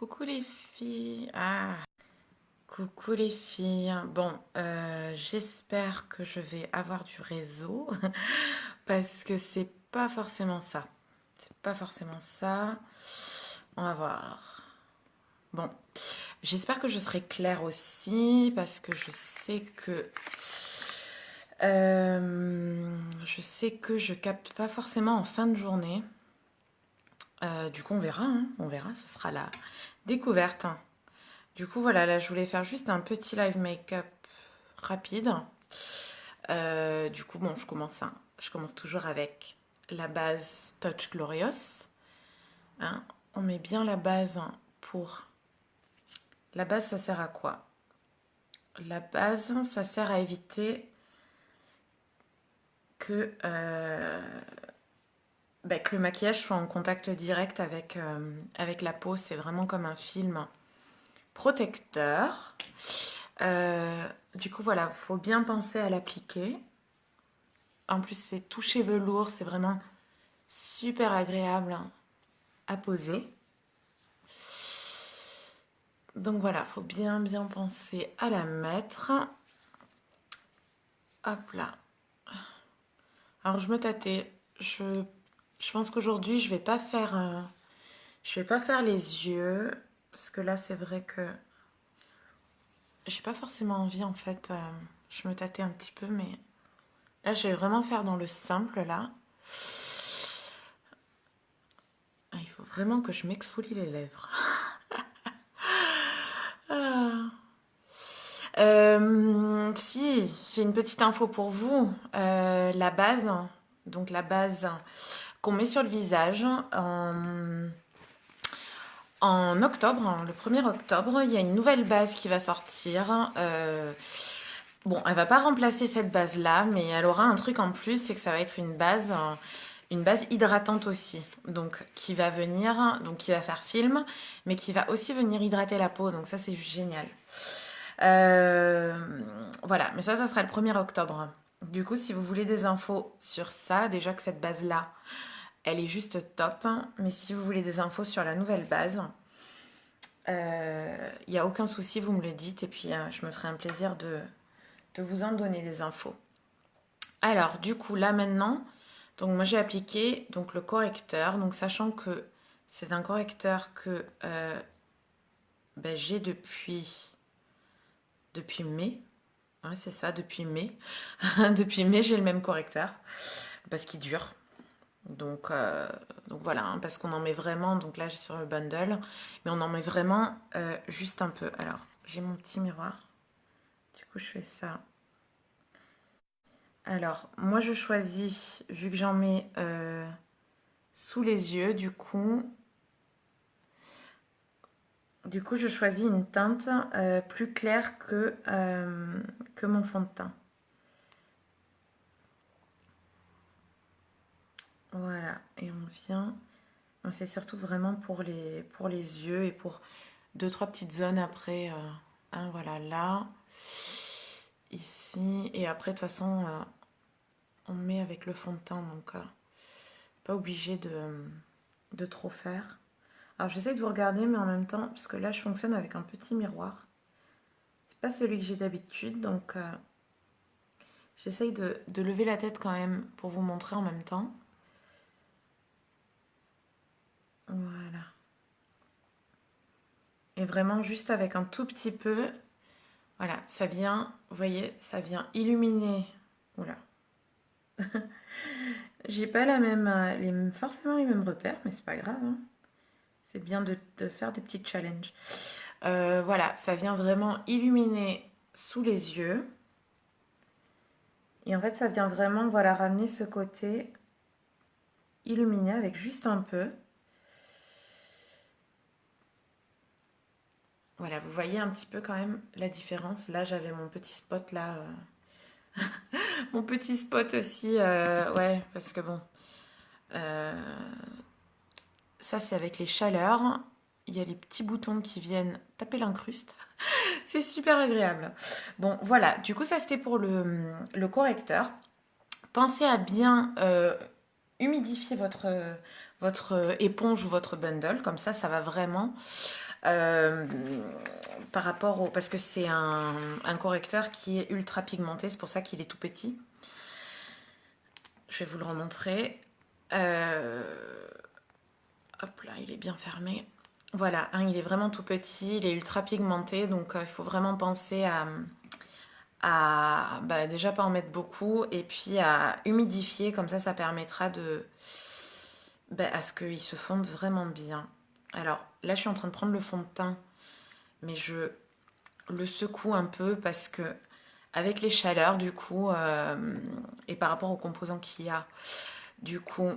Coucou les filles. Ah, coucou les filles. Bon, j'espère que je vais avoir du réseau parce que c'est pas forcément ça. C'est pas forcément ça. On va voir. Bon, j'espère que je serai claire aussi parce que je sais que je capte pas forcément en fin de journée. Du coup, on verra, hein, on verra. Ça sera la découverte. Du coup, voilà, là, je voulais faire juste un petit live make-up rapide. Du coup, bon, je commence toujours avec la base Touch Glorious. Hein, on met bien la base pour... La base, ça sert à quoi? La base, ça sert à éviter que le maquillage soit en contact direct avec la peau. C'est vraiment comme un film protecteur. Du coup, voilà, il faut bien penser à l'appliquer. En plus, c'est tout chez velours, c'est vraiment super agréable à poser. Donc voilà, il faut bien penser à la mettre. Hop là. Alors je me tâtais. Je pense qu'aujourd'hui, je vais pas faire les yeux parce que là, c'est vrai que j'ai pas forcément envie en fait. Je me tâtais un petit peu, mais là, je vais vraiment faire dans le simple là. Ah, il faut vraiment que je m'exfolie les lèvres. Ah. Si, j'ai une petite info pour vous. La base, donc la base qu'on met sur le visage en octobre, le 1er octobre, il y a une nouvelle base qui va sortir. Bon, elle va pas remplacer cette base-là, mais elle aura un truc en plus, c'est que ça va être une base hydratante aussi. Donc qui va venir, donc qui va faire film, mais qui va aussi venir hydrater la peau. Donc ça, c'est génial. Voilà, mais ça sera le 1er octobre. Du coup, si vous voulez des infos sur ça, déjà que cette base-là, elle est juste top. Mais si vous voulez des infos sur la nouvelle base, il n'y a aucun souci, vous me le dites. Et puis, je me ferai un plaisir de vous en donner des infos. Alors, du coup, là maintenant, donc moi j'ai appliqué donc, le correcteur. Donc, sachant que c'est un correcteur que j'ai depuis mai. Ouais, c'est ça, depuis mai. Depuis mai, j'ai le même correcteur parce qu'il dure. Donc voilà, hein, parce qu'on en met vraiment, donc là j'ai sur le bundle, mais on en met vraiment juste un peu. Alors, j'ai mon petit miroir. Du coup, je fais ça. Alors, moi je choisis, vu que j'en mets sous les yeux, du coup je choisis une teinte plus claire que mon fond de teint. Voilà, et on vient. C'est surtout vraiment pour les yeux et pour deux, trois petites zones après. Hein, voilà, là, ici. Et après, de toute façon, on met avec le fond de teint, donc pas obligé de trop faire. Alors, j'essaie de vous regarder, mais en même temps, parce que là, je fonctionne avec un petit miroir. C'est pas celui que j'ai d'habitude, donc j'essaye de lever la tête quand même pour vous montrer en même temps. Voilà. Et vraiment juste avec un tout petit peu, voilà, ça vient, vous voyez, ça vient illuminer. Oula. J'ai pas forcément les mêmes repères, mais c'est pas grave, hein. C'est bien de faire des petits challenges. Voilà, ça vient vraiment illuminer sous les yeux. Et en fait, ça vient vraiment, voilà, ramener ce côté illuminé avec juste un peu. Voilà, vous voyez un petit peu quand même la différence. Là, j'avais mon petit spot là. Mon petit spot aussi, ouais, parce que bon, ça c'est avec les chaleurs. Il y a les petits boutons qui viennent taper l'incruste. C'est super agréable. Bon, voilà, du coup ça c'était pour le correcteur. Pensez à bien humidifier votre éponge ou votre bundle, comme ça va vraiment Par rapport au... Parce que c'est un correcteur qui est ultra pigmenté, c'est pour ça qu'il est tout petit. Je vais vous le remontrer. Hop là, il est bien fermé. Voilà, hein, il est vraiment tout petit, il est ultra pigmenté, donc il faut vraiment penser à bah, déjà pas en mettre beaucoup, et puis à humidifier, comme ça permettra de bah, à ce qu'il se fonde vraiment bien. Alors là, je suis en train de prendre le fond de teint, mais je le secoue un peu parce que avec les chaleurs, du coup, et par rapport aux composants qu'il y a, du coup,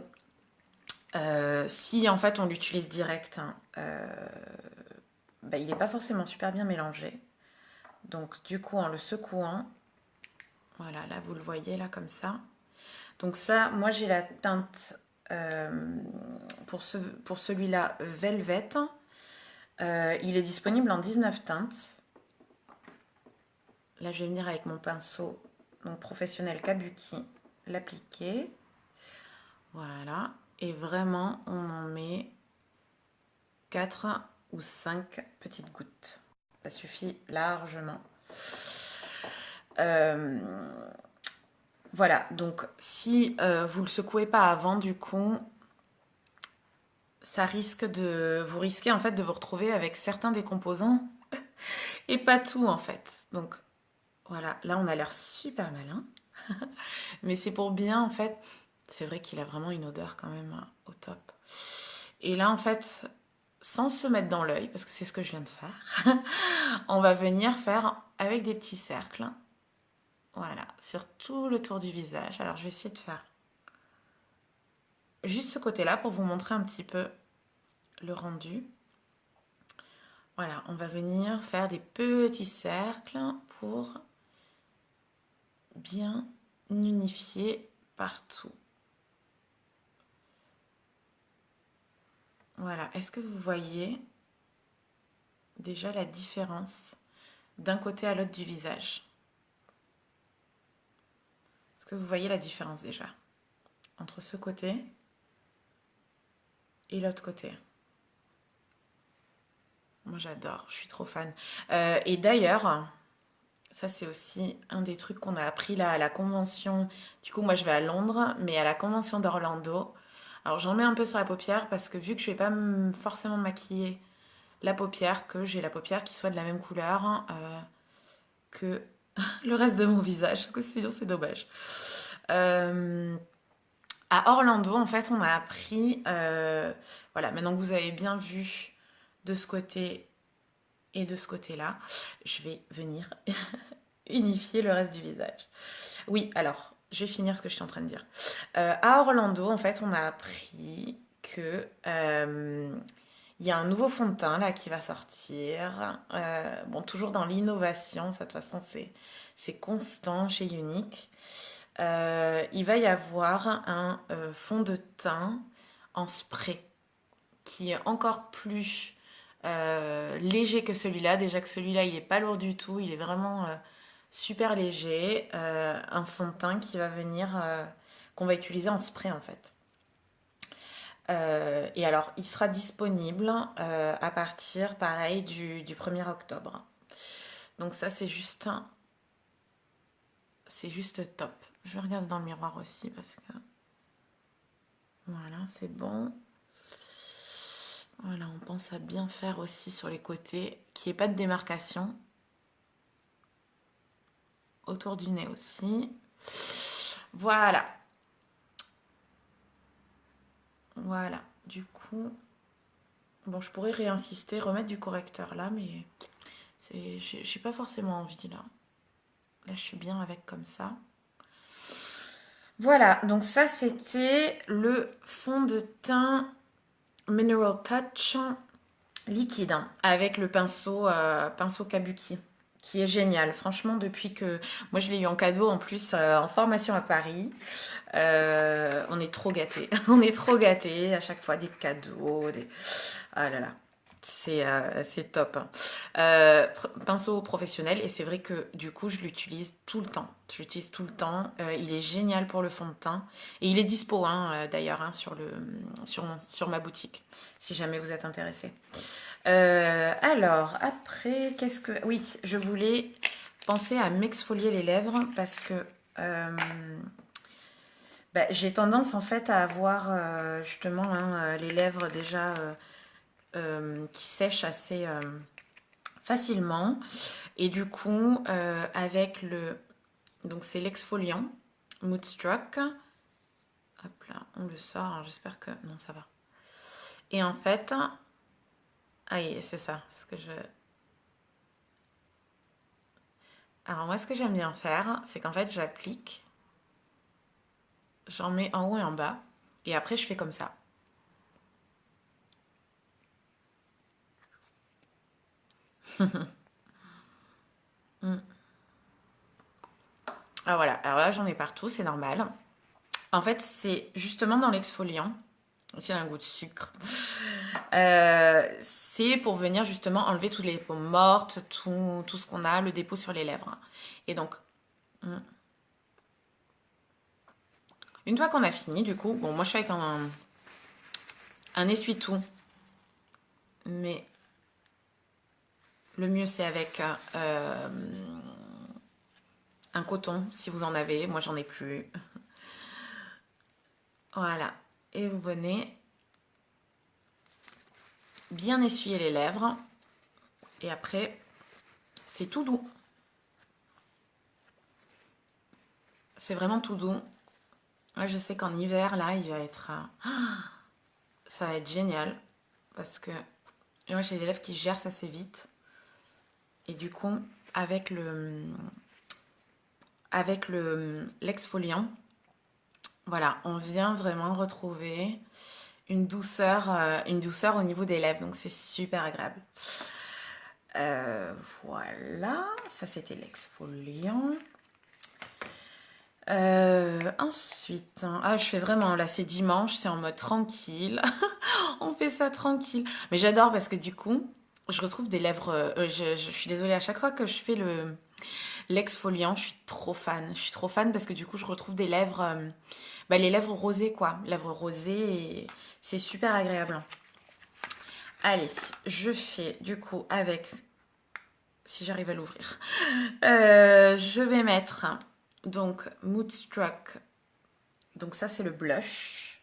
si en fait on l'utilise direct, hein, bah, il n'est pas forcément super bien mélangé. Donc du coup, en le secouant, voilà, là vous le voyez là comme ça. Donc ça, moi j'ai la teinte pour celui-là Velvet. Il est disponible en 19 teintes. Là je vais venir avec mon pinceau donc professionnel Kabuki l'appliquer. Voilà. Et vraiment on en met 4 ou 5 petites gouttes. Ça suffit largement. Voilà, donc si vous le secouez pas avant, du coup, vous risquez en fait de vous retrouver avec certains des composants et pas tout en fait. Donc voilà, là on a l'air super malin, mais c'est pour bien en fait. C'est vrai qu'il a vraiment une odeur quand même au top. Et là en fait, sans se mettre dans l'œil, parce que c'est ce que je viens de faire, on va venir faire avec des petits cercles. Voilà, sur tout le tour du visage. Alors je vais essayer de faire juste ce côté-là pour vous montrer un petit peu le rendu. Voilà, on va venir faire des petits cercles pour bien unifier partout. Voilà, est-ce que vous voyez déjà la différence d'un côté à l'autre du visage? Est-ce que vous voyez la différence déjà entre ce côté et l'autre côté? Moi j'adore, je suis trop fan. Et d'ailleurs, ça c'est aussi un des trucs qu'on a appris là à la convention. Du coup moi je vais à Londres, mais à la convention d'Orlando. Alors j'en mets un peu sur la paupière parce que vu que je vais pas forcément maquiller la paupière, que j'ai la paupière qui soit de la même couleur que le reste de mon visage, parce que sinon c'est dommage. À Orlando, en fait, on a appris, voilà, maintenant que vous avez bien vu de ce côté et de ce côté-là, je vais venir unifier le reste du visage. Oui, alors, je vais finir ce que je suis en train de dire. À Orlando, en fait, on a appris que il y a un nouveau fond de teint là qui va sortir. Bon, toujours dans l'innovation, ça de toute façon c'est constant chez Unique. Il va y avoir un fond de teint en spray qui est encore plus léger que celui-là. Déjà que celui-là, il n'est pas lourd du tout, il est vraiment super léger. Un fond de teint qui va venir, qu'on va utiliser en spray en fait. Et alors, il sera disponible à partir, pareil, du 1er octobre. Donc ça, c'est juste top. Je regarde dans le miroir aussi parce que voilà, c'est bon. Voilà, on pense à bien faire aussi sur les côtés, qu'il n'y ait pas de démarcation. Autour du nez aussi. Voilà. Voilà, du coup, bon, je pourrais réinsister, remettre du correcteur là, mais j'ai pas forcément envie là. Là, je suis bien avec comme ça. Voilà, donc ça, c'était le fond de teint Mineral Touch liquide avec le pinceau Kabuki, qui est génial. Franchement, depuis que... Moi, je l'ai eu en cadeau, en plus, en formation à Paris. On est trop gâtés. On est trop gâtés. À chaque fois, des cadeaux. Ah là là. C'est top. Pinceau professionnel. Et c'est vrai que, du coup, je l'utilise tout le temps. Je l'utilise tout le temps. Il est génial pour le fond de teint. Et il est dispo, hein, d'ailleurs, hein, sur ma boutique, si jamais vous êtes intéressé. Alors, après, qu'est-ce que... Oui, je voulais penser à m'exfolier les lèvres parce que bah, j'ai tendance en fait à avoir justement hein, les lèvres déjà qui sèchent assez facilement. Et du coup, avec le... Donc c'est l'exfoliant Moodstruck. Hop là, on le sort. Alors, j'espère que... Non, ça va. Et en fait... Ah oui, c'est ça. Ce que je... Alors moi, ce que j'aime bien faire, c'est qu'en fait, j'applique. J'en mets en haut et en bas. Et après, je fais comme ça. Mm. Ah voilà, alors là, j'en ai partout, c'est normal. En fait, c'est justement dans l'exfoliant. Aussi, il a un goût de sucre. C'est pour venir justement enlever toutes les peaux mortes, tout ce qu'on a, le dépôt sur les lèvres. Et donc, une fois qu'on a fini, du coup, bon, moi je suis avec un essuie-tout, mais le mieux c'est avec un coton si vous en avez. Moi j'en ai plus. Voilà. Et vous venez bien essuyer les lèvres. Et après, c'est tout doux. C'est vraiment tout doux. Moi, je sais qu'en hiver, là, il va être... ça va être génial. Parce que moi, j'ai les lèvres qui gercent assez vite. Et du coup, avec l'exfoliant, voilà, on vient vraiment retrouver une douceur au niveau des lèvres. Donc, c'est super agréable. Voilà, ça c'était l'exfoliant. Ensuite, ah, je fais vraiment, là c'est dimanche, c'est en mode tranquille. On fait ça tranquille. Mais j'adore parce que du coup, je retrouve des lèvres. Je suis désolée, à chaque fois que je fais l'exfoliant, je suis trop fan. Je suis trop fan parce que du coup, je retrouve des lèvres, bah, les lèvres rosées quoi. Lèvres rosées, et c'est super agréable. Allez, je fais du coup avec, si j'arrive à l'ouvrir, je vais mettre donc Moodstruck. Donc ça, c'est le blush.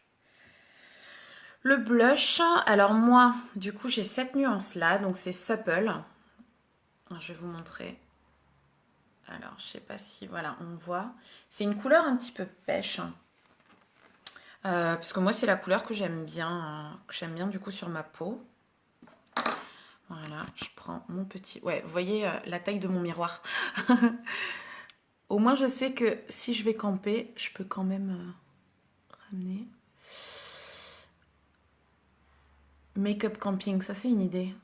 Le blush, alors moi, du coup, j'ai cette nuance-là, donc c'est Supple. Alors, je vais vous montrer. Alors, je sais pas si, voilà, on voit. C'est une couleur un petit peu pêche. Parce que moi, c'est la couleur que j'aime bien du coup sur ma peau. Voilà, je prends mon petit... Ouais, vous voyez la taille de mon miroir. Au moins, je sais que si je vais camper, je peux quand même ramener. Make-up camping, ça c'est une idée.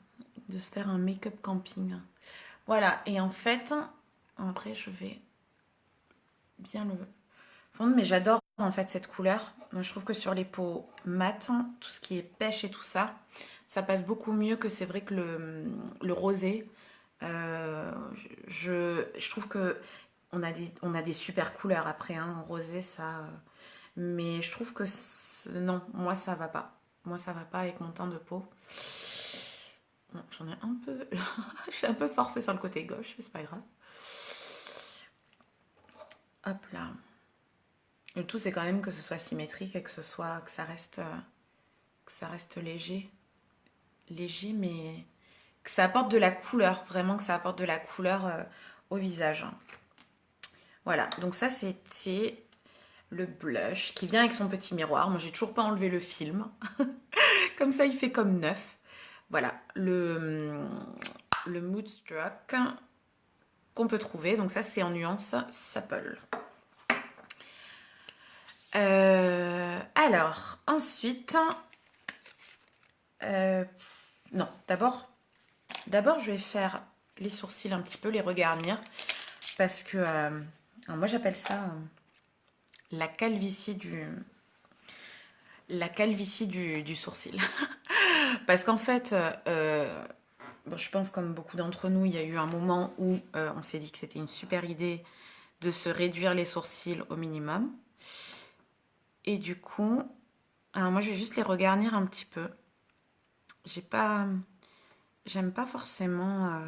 De se faire un make-up camping. Voilà, et en fait, après je vais bien le fondre, mais j'adore en fait cette couleur. Moi, je trouve que sur les peaux mates, tout ce qui est pêche et tout ça, ça passe beaucoup mieux que c'est vrai que le rosé. Euh, je trouve que on a des super couleurs après, hein, en rosé, ça. Mais je trouve que non, moi ça va pas. Moi ça va pas avec mon teint de peau. Bon, j'en ai un peu. Je suis un peu forcée sur le côté gauche, mais c'est pas grave. Hop là. Le tout, c'est quand même que ce soit symétrique et que que ça reste léger. Léger, mais que ça apporte de la couleur. Vraiment que ça apporte de la couleur au visage. Voilà. Donc ça, c'était le blush qui vient avec son petit miroir. Moi, j'ai toujours pas enlevé le film. Comme ça, il fait comme neuf. Voilà. Le Moodstruck qu'on peut trouver. Donc ça, c'est en nuance Supple. Alors, ensuite, non, d'abord, je vais faire les sourcils un petit peu, les regarnir, parce que moi j'appelle ça la calvitie du sourcil, parce qu'en fait, bon, je pense comme beaucoup d'entre nous, il y a eu un moment où on s'est dit que c'était une super idée de se réduire les sourcils au minimum, et du coup, alors moi je vais juste les regarnir un petit peu. J'ai pas j'aime pas forcément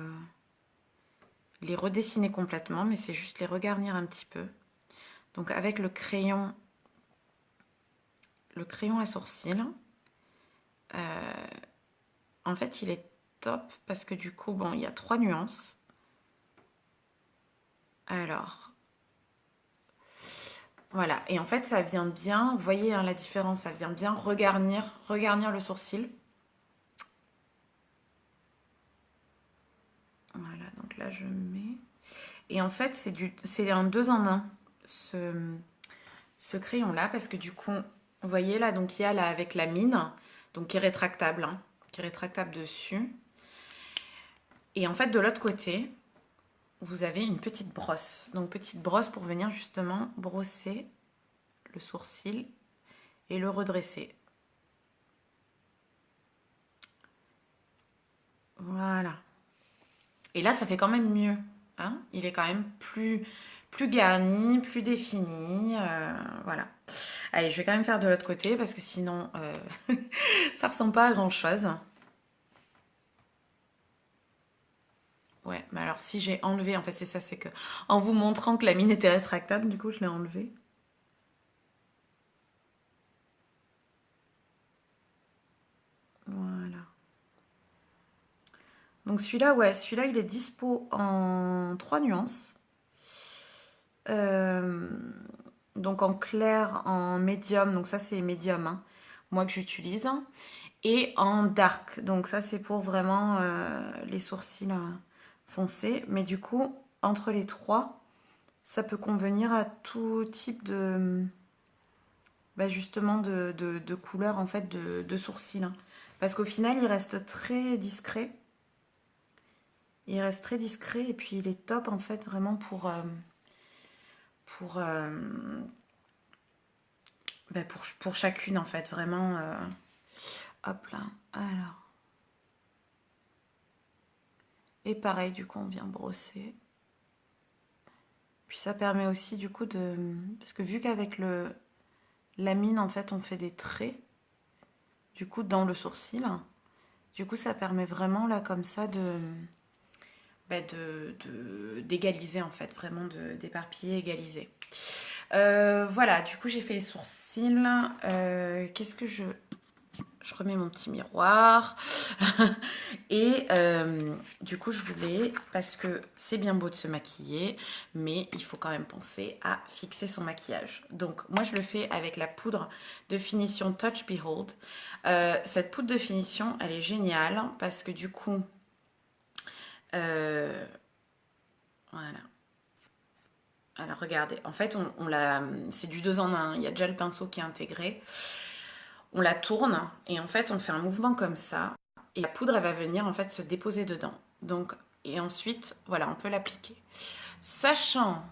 les redessiner complètement, mais c'est juste les regarnir un petit peu. Donc avec le crayon à sourcils, en fait il est top parce que du coup, bon, il y a 3 nuances. Alors, voilà. Et en fait, ça vient bien, vous voyez hein, la différence, ça vient bien regarnir le sourcil. Voilà, donc là je mets. Et en fait, c'est un 2 en 1, ce crayon-là, parce que du coup, vous voyez là, donc il y a là avec la mine, donc qui est rétractable, hein, qui est rétractable dessus. Et en fait, de l'autre côté, vous avez une petite brosse. Donc petite brosse pour venir justement brosser le sourcil et le redresser. Voilà. Et là, ça fait quand même mieux. Hein, il est quand même plus garni, plus défini. Voilà. Allez, je vais quand même faire de l'autre côté parce que sinon, ça ressemble pas à grand chose. Ouais, mais alors si j'ai enlevé, en fait, c'est ça, c'est que en vous montrant que la mine était rétractable, du coup, je l'ai enlevée. Voilà. Donc celui-là, ouais, celui-là, il est dispo en 3 nuances. Euh, donc en clair, en médium, donc ça c'est médium, hein, moi que j'utilise. Et en dark, donc ça c'est pour vraiment les sourcils foncés. Mais du coup, entre les trois, ça peut convenir à tout type de, bah justement de couleur en fait de sourcils. Hein. Parce qu'au final, il reste très discret. Il reste très discret et puis il est top en fait vraiment pour, euh, pour chacune en fait vraiment. Hop là, alors. Et pareil, du coup, on vient brosser. Puis ça permet aussi du coup de... Parce que vu qu'avec la mine, en fait, on fait des traits, du coup, dans le sourcil, du coup, ça permet vraiment, là, comme ça, d'égaliser, en fait, vraiment d'éparpiller, égaliser. Voilà, du coup, j'ai fait les sourcils. Qu'est-ce que je remets mon petit miroir. Et du coup, je voulais, parce que c'est bien beau de se maquiller, mais il faut quand même penser à fixer son maquillage. Donc, moi, je le fais avec la poudre de finition Touch Behold. Cette poudre de finition, elle est géniale parce que du coup, voilà. Alors, regardez, en fait, c'est du 2 en 1. Il y a déjà le pinceau qui est intégré. On la tourne et en fait, on fait un mouvement comme ça. Et la poudre, elle va venir en fait se déposer dedans. Donc, et ensuite, voilà, on peut l'appliquer. Sachant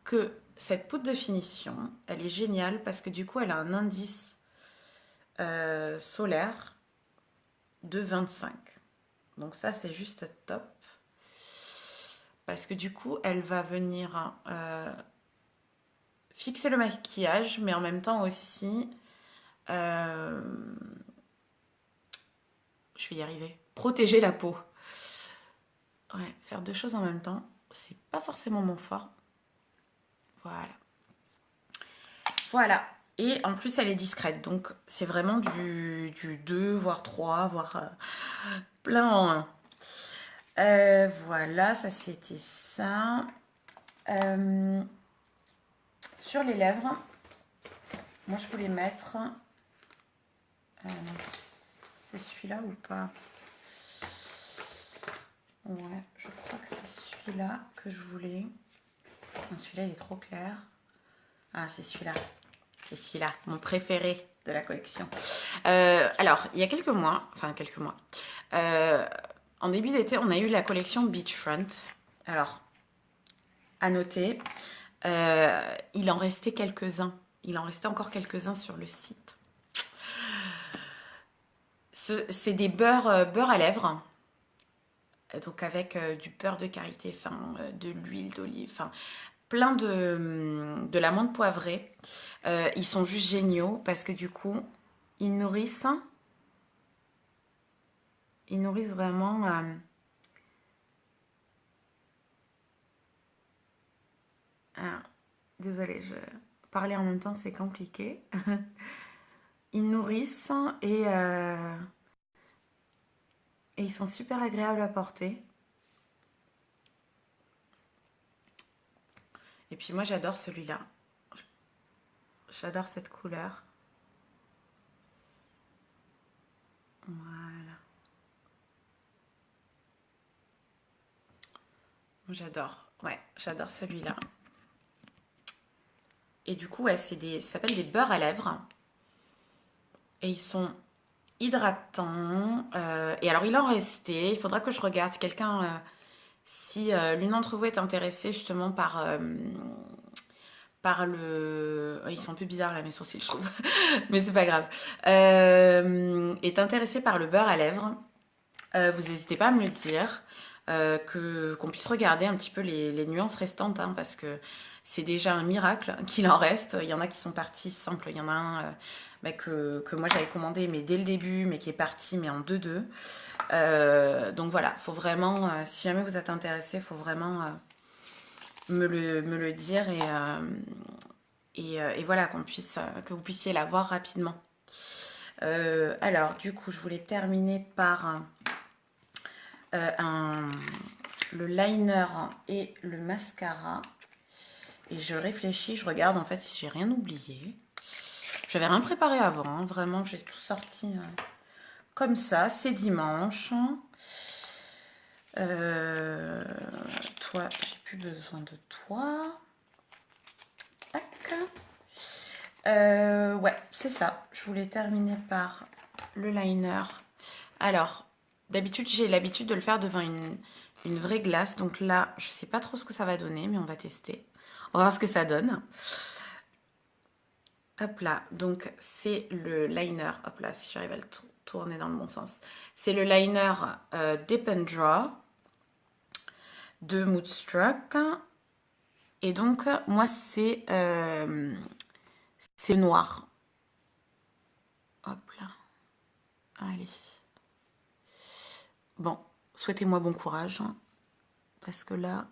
que cette poudre de finition, elle est géniale parce que du coup, elle a un indice solaire de 25. Donc ça, c'est juste top. Parce que du coup, elle va venir fixer le maquillage, mais en même temps aussi, je vais y arriver, protéger la peau. Ouais, faire deux choses en même temps, c'est pas forcément mon fort. Voilà. Voilà. Et en plus, elle est discrète. Donc, c'est vraiment du 2, voire 3, voire plein en 1. Voilà, ça c'était ça. Sur les lèvres, moi je voulais mettre... c'est celui-là ou pas? Ouais, je crois que c'est celui-là que je voulais. Non, celui-là il est trop clair. Ah, c'est celui-là. C'est celui-là, mon préféré de la collection. Alors, il y a quelques mois, en début d'été, on a eu la collection Beachfront. Alors, à noter, il en restait quelques-uns. Il en restait encore quelques-uns sur le site. C'est des beurres à lèvres. Donc avec du beurre de karité fin, de l'huile d'olive, enfin plein de l'amande poivrée. Ils sont juste géniaux parce que du coup, ils nourrissent Ils nourrissent vraiment... ah, désolée, parler en même temps, c'est compliqué. Ils nourrissent et ils sont super agréables à porter. Et puis moi, j'adore celui-là. J'adore cette couleur. Voilà. J'adore. Ouais, j'adore celui-là. Et du coup, ouais, ça s'appelle des beurres à lèvres. Et ils sont hydratants. Et alors, il en restait. Il faudra que je regarde si quelqu'un... si l'une d'entre vous est intéressée justement par le... Ils sont un peu bizarres là mes sourcils je trouve, mais c'est pas grave. Est intéressé par le beurre à lèvres, vous n'hésitez pas à me le dire, qu'on puisse regarder un petit peu les nuances restantes, hein, parce que c'est déjà un miracle qu'il en reste. Il y en a qui sont partis simples, il y en a un que moi j'avais commandé mais dès le début, mais qui est parti mais en 2-2. Donc voilà, faut vraiment, si jamais vous êtes intéressé, faut vraiment me le dire et voilà, que vous puissiez la voir rapidement. Alors, du coup, je voulais terminer par le liner et le mascara. Et je réfléchis, je regarde en fait si j'ai rien oublié. J'avais rien préparé avant, hein, vraiment, j'ai tout sorti comme ça. C'est dimanche. Toi, j'ai plus besoin de toi. Tac. Ouais, c'est ça. Je voulais terminer par le liner. Alors, d'habitude, j'ai l'habitude de le faire devant une vraie glace. Donc là, je sais pas trop ce que ça va donner, mais on va tester. On va voir ce que ça donne. Hop là, donc c'est le liner. Hop là, si j'arrive à le tourner dans le bon sens. C'est le liner Dip and Draw de Moodstruck. Et donc, moi, c'est noir. Hop là. Allez. Bon, souhaitez-moi bon courage. Hein, parce que là...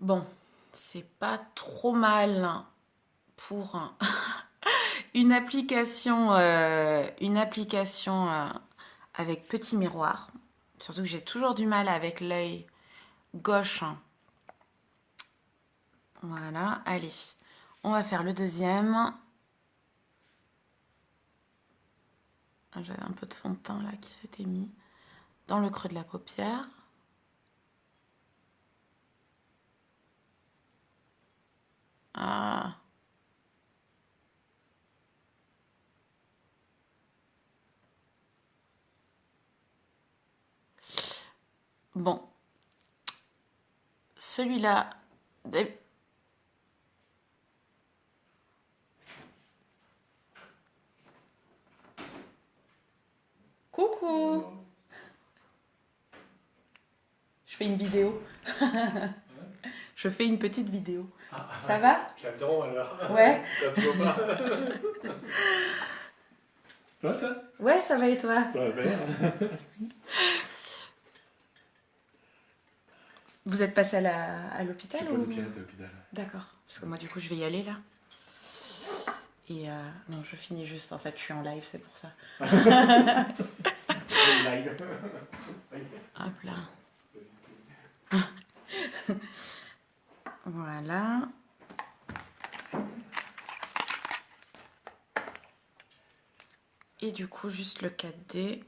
Bon, c'est pas trop mal pour une application, avec petit miroir. Surtout que j'ai toujours du mal avec l'œil gauche. Voilà, allez. On va faire le deuxième. J'avais un peu de fond de teint là qui s'était mis dans le creux de la paupière. Ah. Bon. Celui-là... Coucou. Je fais une vidéo. Je fais une petite vidéo. Ça va? J'attends alors. Ouais. Quand tu vois pas. Toi? Ouais, ça va et toi? Ça va bien. Vous êtes passé à l'hôpital Je ou... suis pas à l'hôpital. D'accord. Parce que moi, du coup, je vais y aller là. Et non, je finis juste. En fait, je suis en live, c'est pour ça. Live. Hop là. Voilà. Et du coup, juste le 4D.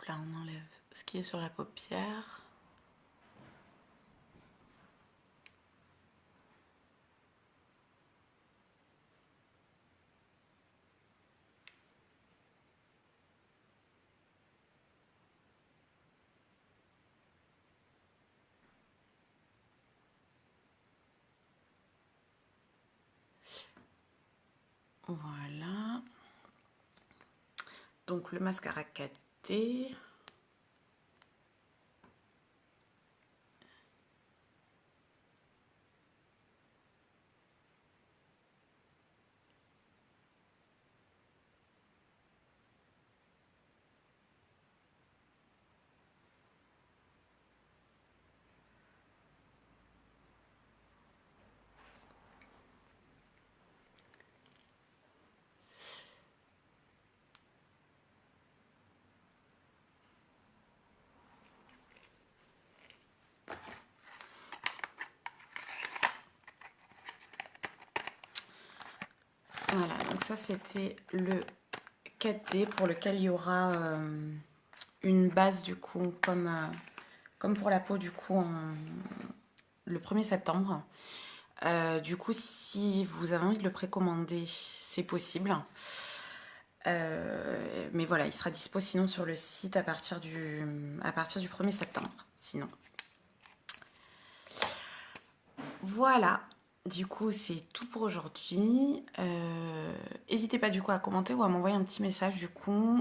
là, on enlève ce qui est sur la paupière. Voilà. Donc le mascara 4T. Voilà, donc ça c'était le 4D pour lequel il y aura une base du coup comme pour la peau du coup le 1er septembre. Du coup, si vous avez envie de le précommander, c'est possible. Mais voilà, il sera dispo sinon sur le site à partir du 1er septembre. Sinon. Voilà. Du coup, c'est tout pour aujourd'hui. N'hésitez pas du coup à commenter ou à m'envoyer un petit message du coup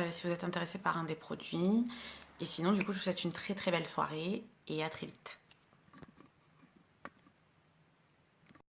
si vous êtes intéressé par un des produits. Et sinon, du coup, je vous souhaite une très très belle soirée et à très vite.